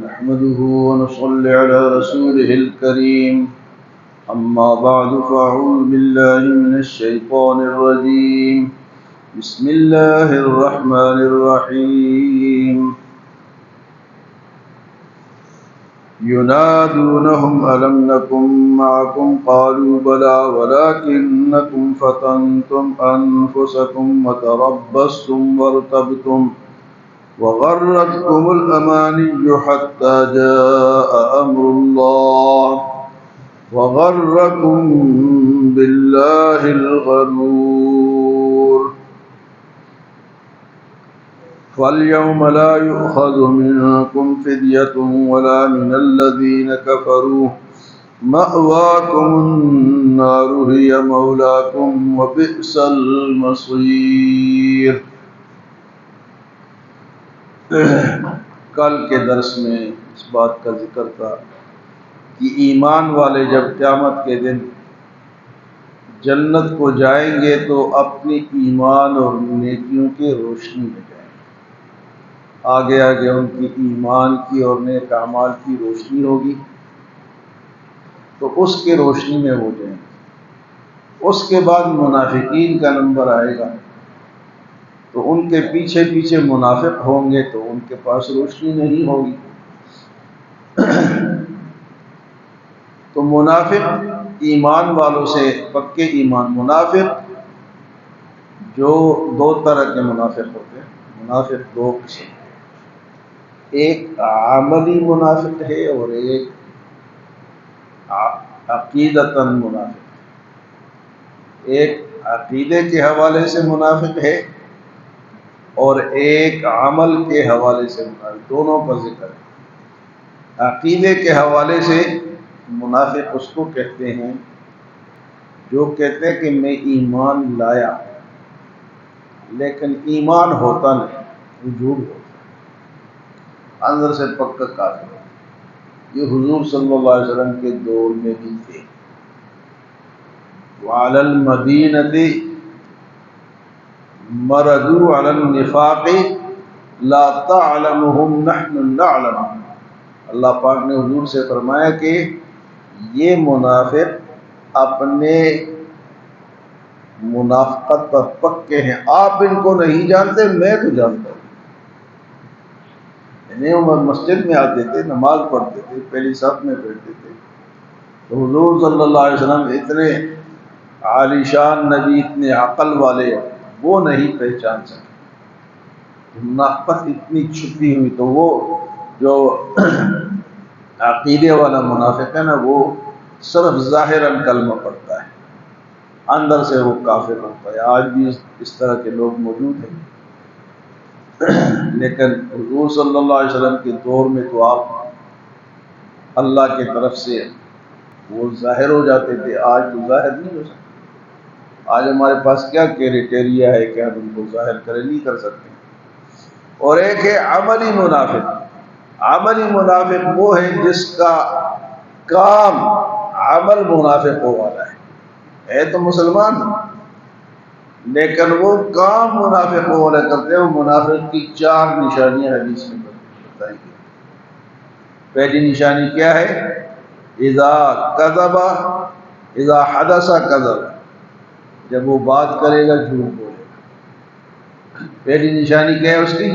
نحمده ونصلي على رسوله الكريم أما بعد فأعوذ بالله من الشيطان الرجيم بسم الله الرحمن الرحيم ينادونهم ألم نكن معكم قالوا بلى ولكنكم فتنتم أنفسكم وتربصتم وارتبتم وغرتكم الأماني حتى جاء أمر الله وغركم بالله الغرور فاليوم لا يؤخذ منكم فدية ولا من الذين كفروا مأواكم النار هي مولاكم وبئس المصير. کل کے درس میں اس بات کا ذکر تھا کہ ایمان والے جب قیامت کے دن جنت کو جائیں گے تو اپنی ایمان اور نیکیوں کی روشنی میں جائیں گے. آگے آگے ان کی ایمان کی اور نیک اعمال کی روشنی ہوگی تو اس کی روشنی میں وہ جائیں گے. اس کے بعد منافقین کا نمبر آئے گا تو ان کے پیچھے پیچھے منافق ہوں گے تو ان کے پاس روشنی نہیں ہوگی. تو منافق ایمان والوں سے پکے ایمان. منافق جو دو طرح کے منافق ہوتے ہیں. منافق دو قسم، ایک عملی منافق ہے اور ایک عقیدتاً منافق. ایک عقیدے کے حوالے سے منافق ہے اور ایک عمل کے حوالے سے منافق. دونوں کا ذکر ہے. عقیدے کے حوالے سے منافق اس کو کہتے ہیں جو کہتے ہیں کہ میں ایمان لایا لیکن ایمان ہوتا نہیں، وجود ہوتا ہے، اندر سے پکا کافر. یہ حضور صلی اللہ علیہ وسلم کے دور میں بھی تھے. وعلی المدینۃ مردوا علی النفاق لا تعلمهم نحن نعلمهم. اللہ پاک نے حضور سے فرمایا کہ یہ منافق اپنے منافقت پر پکے ہیں، آپ ان کو نہیں جانتے، میں تو جانتا ہوں. یعنی وہ مسجد میں آتے تھے، نماز پڑھتے تھے، پہلی صف میں بیٹھتے تھے تو حضور صلی اللہ علیہ وسلم اتنے عالی شان نبی، اتنے عقل والے، وہ نہیں پہچان سکتے. منافقت اتنی چھپی ہوئی. تو وہ جو عقیدے والا منافق ہے نا، وہ صرف ظاہراً کلمہ پڑھتا ہے، اندر سے وہ کافر ہوتا ہے. آج بھی اس طرح کے لوگ موجود ہیں. لیکن حضور صلی اللہ علیہ وسلم کے دور میں تو آپ اللہ کی طرف سے وہ ظاہر ہو جاتے تھے. آج تو ظاہر نہیں ہو سکتے. آج ہمارے پاس کیا کریٹیریا ہے کہ ہم ان کو ظاہر کرے نہیں کر سکتے. اور ایک ہے عملی منافق. عملی منافق وہ ہے جس کا کام عمل منافقوں والا ہے تو مسلمان لیکن وہ کام منافقوں والا کرتے ہیں. وہ منافق کی 4 نشانیاں حدیث میں بتائی گئی. پہلی نشانی کیا ہے؟ اذا کذب، اذا حدث کذب. جب وہ بات کرے گا جھوٹ بولے گا. پہلی نشانی کیا ہے اس کی؟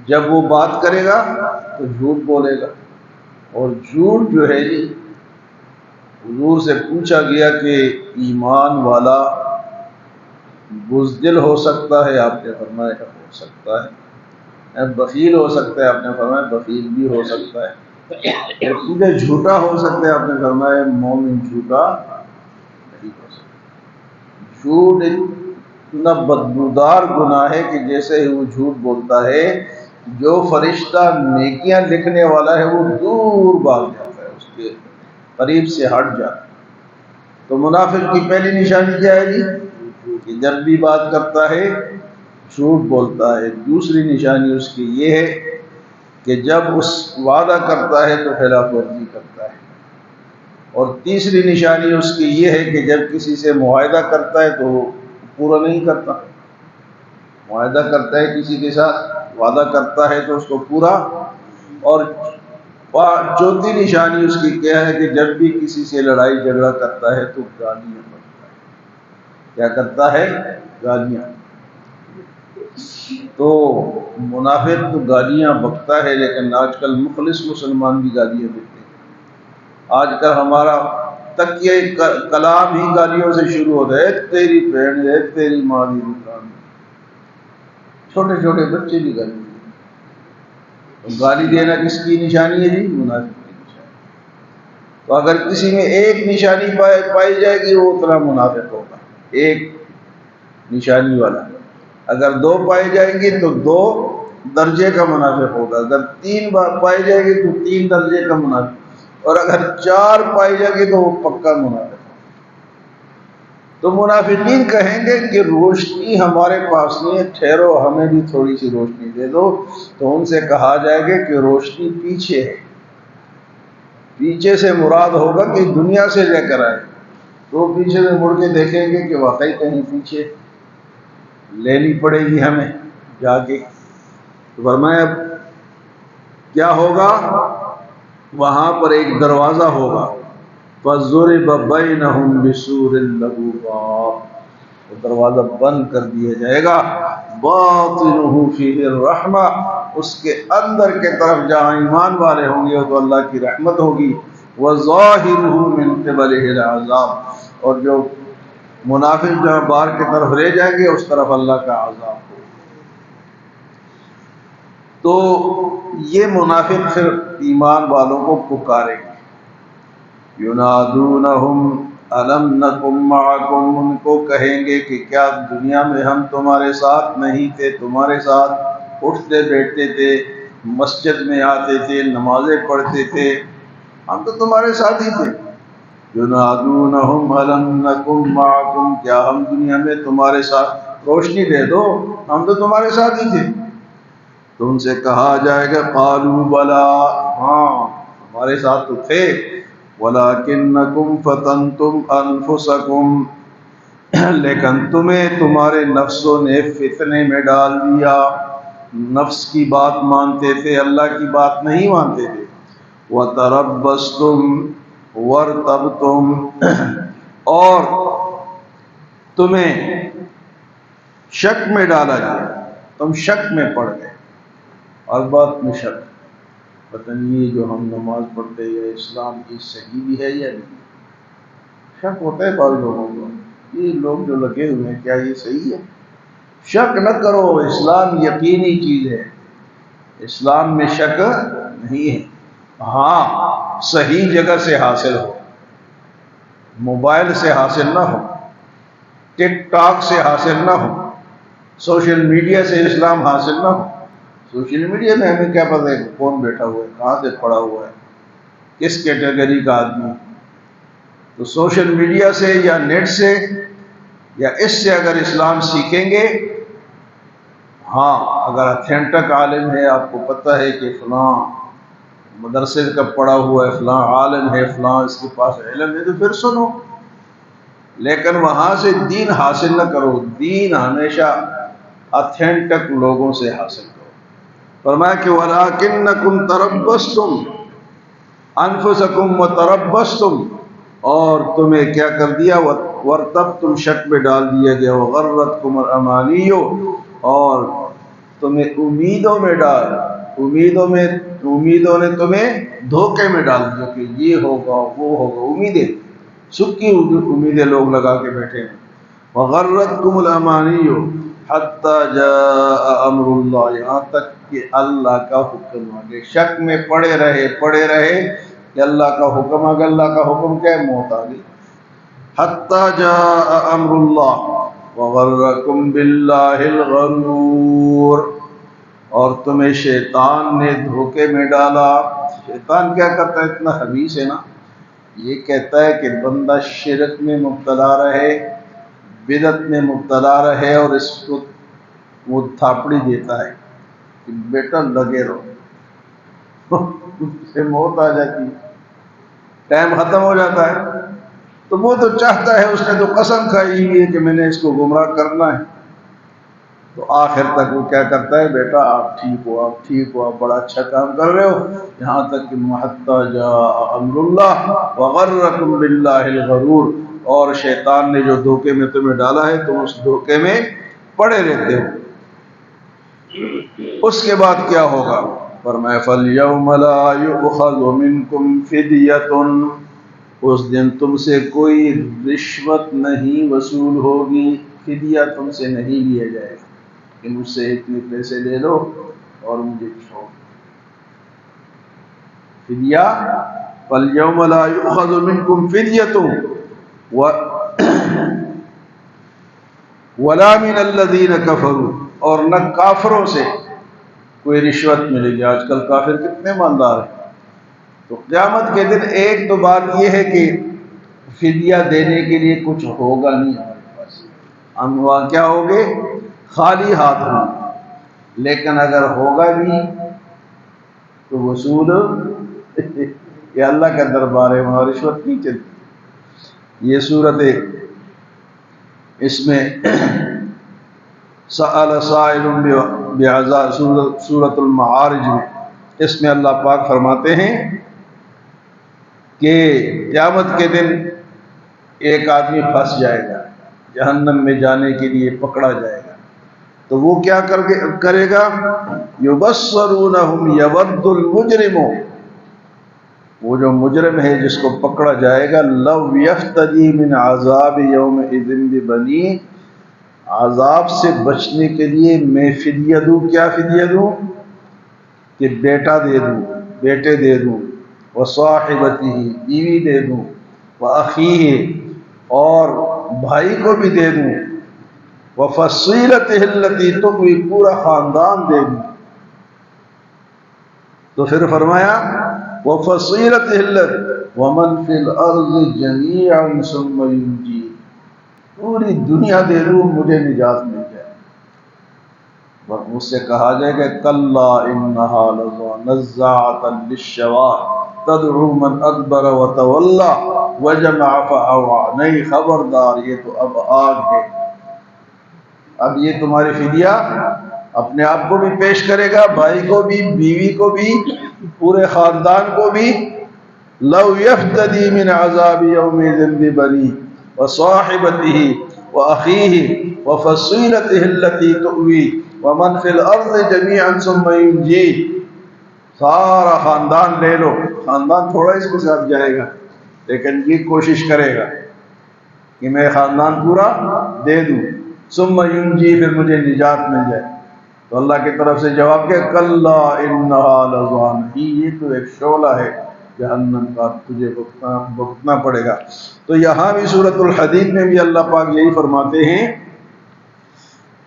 جب وہ بات کرے گا تو جھوٹ بولے گا. اور جھوٹ جو ہے جی، حضور سے پوچھا گیا کہ ایمان والا بزدل ہو سکتا ہے؟ آپ نے فرمایا ہو سکتا ہے. بخیل ہو سکتا ہے؟ آپ نے فرمایا بخیل بھی ہو سکتا ہے. اور پورے جھوٹا ہو سکتا ہے؟ آپ نے فرمایا مومن جھوٹا نہیں ہو سکتا. جھوٹ اتنا بدبودار گناہ ہے کہ جیسے ہی وہ جھوٹ بولتا ہے، جو فرشتہ نیکیاں لکھنے والا ہے وہ دور بھاگ جاتا ہے، اس کے قریب سے ہٹ جاتا ہے. تو منافق کی پہلی نشانی کیا ہے جی؟ کہ جب بھی بات کرتا ہے جھوٹ بولتا ہے. دوسری نشانی اس کی یہ ہے کہ جب اس وعدہ کرتا ہے تو خلاف ورزی کرتا ہے. اور تیسری نشانی اس کی یہ ہے کہ جب کسی سے معاہدہ کرتا ہے تو وہ پورا نہیں کرتا. معاہدہ کرتا ہے کسی کے ساتھ، وعدہ کرتا ہے تو اس کو پورا اور چوتھی نشانی اس کی کیا ہے کہ جب بھی کسی سے لڑائی جھگڑا کرتا ہے تو گالیاں بکتا ہے۔ کیا کرتا ہے؟ گالیاں۔ تو منافق تو گالیاں بکتا ہے، لیکن آج کل مخلص مسلمان بھی گالیاں دیتے ہیں۔ آج کل ہمارا تکیہ کلام ہی گالیوں سے شروع ہوتا ہے، تیری بہن ہے، تیری ماں بھی دکان۔ چھوٹے چھوٹے بچے بھی گالی دیتے ہیں۔ تو گالی دینا کس کی نشانی ہے جی؟ منافق کی نشانی۔ تو اگر کسی میں ایک نشانی پائی جائے گی وہ اتنا منافق ہوگا، ایک نشانی والا۔ اگر دو پائی جائیں گی تو دو درجے کا منافق ہوگا، اگر تین پائی جائے گی تو تین درجے کا منافق، اور اگر چار پائی جائے گی تو وہ پکا منافق ہوگا۔ تو منافقین کہیں گے کہ روشنی ہمارے پاس نہیں ہے، ٹھہرو ہمیں بھی تھوڑی سی روشنی دے دو۔ تو ان سے کہا جائے گا کہ روشنی پیچھے ہے۔ پیچھے سے مراد ہوگا کہ دنیا سے لے کر آئے، تو پیچھے سے مڑ کے دیکھیں گے کہ واقعی کہیں پیچھے لینی پڑے گی ہمیں جا کے۔ تو فرمایا کیا ہوگا؟ وہاں پر ایک دروازہ ہوگا، فَضُرِبَ بَيْنَهُمْ بِسُورٍ لَهُ بَابٌ، وہ دروازہ بند کر دیا جائے گا، بَاطِنُهُ فِيهِ الرَّحْمَةُ، اس کے اندر کے طرف جہاں ایمان والے ہوں گے تو اللہ کی رحمت ہوگی، وَظَاهِرُهُ مِنْ قِبَلِهِ الْعَذَابُ، اور جو منافق جہاں باہر کی طرف رہ جائیں گے اس طرف اللہ کا عذاب ہوگا۔ تو یہ منافق پھر ایمان والوں کو پکاریں گے، ینادونہم الم نکن معکم، ان کو کہیں گے کہ کیا دنیا میں ہم تمہارے ساتھ نہیں تھے، تمہارے ساتھ اٹھتے بیٹھتے تھے، مسجد میں آتے تھے، نمازیں پڑھتے تھے، ہم تو تمہارے ساتھ ہی تھے۔ ینادونہم الم نکن معکم، کیا ہم دنیا میں تمہارے ساتھ، روشنی دے دو، ہم تو تمہارے ساتھ ہی تھے۔ تو ان سے کہا جائے گا قالوا بلا، ہاں ہمارے ساتھ تو تھے، وَلَكِنَّكُمْ فَتَنْتُمْ أَنفُسَكُمْ، لیکن تمہیں تمہارے نفسوں نے فتنے میں ڈال دیا، نفس کی بات مانتے تھے، اللہ کی بات نہیں مانتے تھے۔ وَتَرَبَّصْتُمْ وَارْتَبْتُمْ، اور تمہیں شک میں ڈالا گیا، تم شک میں پڑ گئے، اور بات میں شک، پتہ نہیں یہ جو ہم نماز پڑھتے ہیں اسلام کی صحیح بھی ہے یا نہیں، شک ہوتا ہے بعض لوگوں کو، یہ لوگ جو لگے ہوئے ہیں کیا یہ صحیح ہے؟ شک نہ کرو، اسلام یقینی چیز ہے، اسلام میں شک نہیں ہے۔ ہاں صحیح جگہ سے حاصل ہو، موبائل سے حاصل نہ ہو، ٹک ٹاک سے حاصل نہ ہو، سوشل میڈیا سے اسلام حاصل نہ ہو۔ سوشل میڈیا میں ہمیں کیا پتہ ہے کون بیٹھا ہوا ہے، کہاں سے پڑا ہوا ہے، کس کیٹیگری کا آدمی۔ تو سوشل میڈیا سے یا نیٹ سے یا اس سے اگر اسلام سیکھیں گے، ہاں اگر اتھینٹک عالم ہے، آپ کو پتہ ہے کہ فلاں مدرسے کا پڑھا ہوا ہے، فلاں عالم ہے، فلاں اس کے پاس علم ہے، تو پھر سنو، لیکن وہاں سے دین حاصل نہ کرو، دین ہمیشہ اتھینٹک لوگوں سے حاصل کرو۔ فرمایا کہ وَلَكِنَّكُمْ تَرَبَّصْتُمْ أَنفُسَكُمْ وَتَرَبَّصْتُمْ، اور تمہیں کیا کر دیا، وَارْتَبْتُمْ، شک میں ڈال دیا گیا، وَغَرَّتْكُمُ الْأَمَانِيُّ، اور تمہیں امیدوں میں ڈال، امیدوں نے تمہیں دھوکے میں ڈال دیا کہ یہ ہوگا وہ ہوگا، امیدیں، سکی امیدیں لوگ لگا کے بیٹھے ہیں۔ وَغَرَّتْكُمُ الْأَمَانِيُّ حَتَّى جَاءَ أَمْرُ اللَّهِ، یہاں تک کہ اللہ کا حکم آ گیا، شک میں پڑے رہے کہ اللہ کا حکم آ گیا، اللہ کا حکم کیا ہے، موت آ گئی۔ حَتَّى جَاءَ أَمْرُ اللَّهِ وَغَرَّكُمْ بِاللَّهِ الْغَرُورُ، اور تمہیں شیطان نے دھوکے میں ڈالا۔ شیطان کیا کرتا ہے، اتنا خبیث ہے نا، یہ کہتا ہے کہ بندہ شرک میں مبتلا رہے، بدعت میں مبتلا رہے، اور اس کو وہ تھاپڑی دیتا ہے کہ بیٹا لگے رہو، اس سے موت آ جاتی ہے، ٹائم ختم ہو جاتا ہے، تو وہ تو چاہتا ہے، اس نے تو قسم کھائی ہوئی ہے کہ میں نے اس کو گمراہ کرنا ہے، تو آخر تک وہ کیا کرتا ہے، بیٹا آپ ٹھیک ہو، آپ ٹھیک ہو، آپ بڑا اچھا کام کر رہے ہو، یہاں تک کہ حتی جاء امر اللہ وغرکم باللہ الغرور، اور شیطان نے جو دھوکے میں تمہیں ڈالا ہے تم اس دھوکے میں پڑے رہتے ہو۔ اس کے بعد کیا ہوگا؟ فرمایا فَالْيَوْمَ لَا يُؤْخَذُ مِنْكُمْ فِدْيَةٌ، اس دن تم سے کوئی رشوت نہیں وصول ہوگی، فدیہ تم سے نہیں لیا جائے گا کہ مجھ سے اتنے پیسے لے لو اور مجھے چھوڑ۔ فدیہ فَالْيَوْمَ لَا يُؤْخَذُ مِنْكُمْ فِدْيَةٌ وَلَا مِنَ الَّذِينَ كَفَرُوا، اور نہ کافروں سے کوئی رشوت ملے گی۔ آج کل کافر کتنے مالدار ہیں۔ تو قیامت کے دن ایک تو بات یہ ہے کہ فدیہ دینے کے لیے کچھ ہوگا نہیں ہمارے پاس، ہم وہاں کیا ہوگے؟ خالی ہاتھ ہوں گے۔ لیکن اگر ہوگا بھی تو وصول یہ اللہ کا دربار ہے، وہاں رشوت نہیں چلتی۔ یہ صورت ہے، اس میں سأل سائل بعذاب، سورۃ المعارج میں، اس میں اللہ پاک فرماتے ہیں کہ قیامت کے دن ایک آدمی پھنس جائے گا، جہنم میں جانے کے لیے پکڑا جائے گا، تو وہ کیا کرے گا؟ یبصرونہم یود المجرم، وہ جو مجرم ہے جس کو پکڑا جائے گا، لو یفتدی من عذاب یومئذ ببنیہ، عذاب سے بچنے کے لیے میں فدیہ دوں، کیا فدیہ دوں؟ کہ بیٹا دے دوں، بیٹے دے دوں، وصاحبتہ، بیوی دے دوں، واخیہ، اور بھائی کو بھی دے دوں، وفصیلتہ التی تؤوی، پورا خاندان دے دوں۔ تو پھر فرمایا وفصیلتہ التی ومن فی الارض جمیعا ثم ینجی، پوری دنیا دے دوں مجھے نجات مل جائے۔ اور مجھ سے کہا جائے گا کلا انہا لظی نزاعۃ للشوا تدعو من ادبر وتولی وجمع فاوعی، نہیں خبردار یہ تو اب آگ ہے۔ اب یہ تمہاری فدیہ اپنے آپ کو بھی پیش کرے گا، بھائی کو بھی، بیوی کو بھی، پورے خاندان کو بھی۔ لو یفتدی من عذاب یومئذ ببنیہ وصاحبتہ واخیہ وفصیلتہ التی تؤوی ومن فی الارض جمیعا ثم ینجی، سارا خاندان لے لو، خاندان تھوڑا اس کے ساتھ جائے گا لیکن یہ کوشش کرے گا کہ میں خاندان پورا دے دوں، ثم ینجی، پھر مجھے نجات مل جائے۔ تو اللہ کی طرف سے جواب کیا؟ کلا انہا لظی، نہیں یہ تو ایک شعلہ ہے جہنم کا، تجھے بھگتنا پڑے گا۔ تو یہاں بھی سورۃ الحدید میں بھی اللہ پاک یہی فرماتے ہیں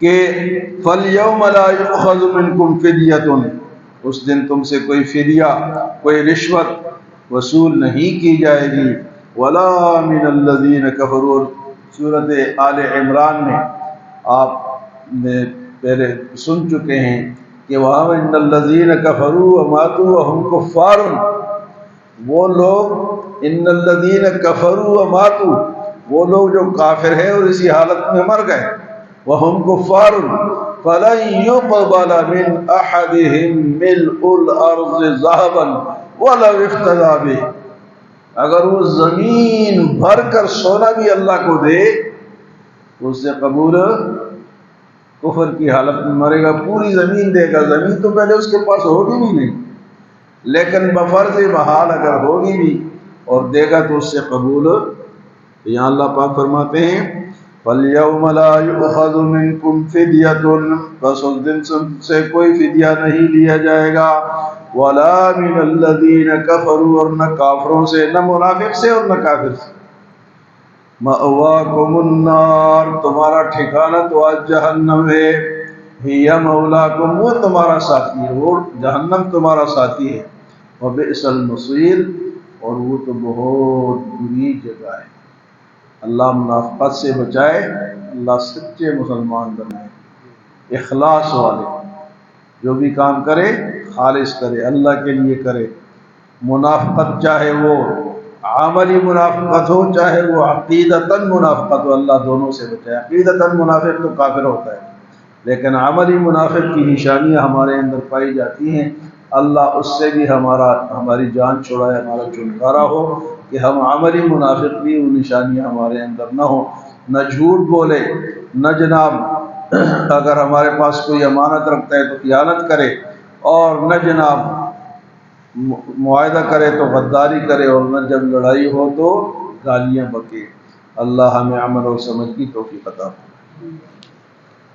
کہ فَالْيَوْمَ لَا يُؤْخَذُ مِنْكُمْ فِدْيَةٌ، اس دن تم سے کوئی فدیہ، کوئی رشوت وصول نہیں کی جائے گی۔ وَلَا مِنَ الَّذِينَ كَفَرُوا، سورۃ آل عمران میں آپ نے پہلے سن چکے ہیں کہ وہاں ان الذین کفروا وماتوا وهم کفار، وہ لوگ ان الذین کفروا وماتوا، وہ لوگ جو کافر ہیں اور اسی حالت میں مر گئے، وهم کفار فلن يقبل من احدهم ملء الارض ذهبا ولو افتدى به، اگر وہ زمین بھر کر سونا بھی اللہ کو دے تو اس سے قبول، کفر کی حالت میں مرے گا، پوری زمین دے گا، زمین تو پہلے اس کے پاس ہوگی بھی نہیں، لیکن بفرض محال اگر ہوگی بھی اور دے گا تو اس سے قبول۔ تو یہاں اللہ پاک فرماتے ہیں فَالْيَوْمَ لَا يُؤْخَذُ مِنْكُمْ فِدْيَةٌ، بس اس دن سے کوئی فدیہ نہیں لیا جائے گا، وَلَا مِنَ الَّذِينَ كَفَرُوا، اور نہ کافروں سے، نہ منافق سے اور نہ کافر سے۔ مأواکم النار، تمہارا ٹھکانہ تو آج جہنم ہے، ہی مولاکم، وہ تمہارا ساتھی ہے، وہ جہنم تمہارا ساتھی ہے، وبئس المصیر، اور وہ تو بہت بری جگہ ہے۔ اللہ منافقت سے بچائے، اللہ سچے مسلمان بنائے، اخلاص والے، جو بھی کام کرے خالص کرے، اللہ کے لیے کرے۔ منافقت چاہے وہ عملی منافقت ہو چاہے وہ عقیدتاً منافقت ہو، اللہ دونوں سے بچائے۔ عقیدتاً منافق تو کافر ہوتا ہے، لیکن عملی منافق کی نشانیاں ہمارے اندر پائی جاتی ہیں۔ اللہ اس سے بھی ہماری جان چھڑائے، ہمارا چھٹکارا ہو کہ ہم عملی منافق بھی وہ نشانیاں ہمارے اندر نہ ہوں، نہ جھوٹ بولے، نہ جناب اگر ہمارے پاس کوئی امانت رکھتا ہے تو خیانت کرے، اور نہ جناب معاہدہ کرے تو غداری کرے، اور نہ جب لڑائی ہو تو گالیاں بکے۔ اللہ ہمیں عمل اور سمجھ کی توفیق عطا فرمائے۔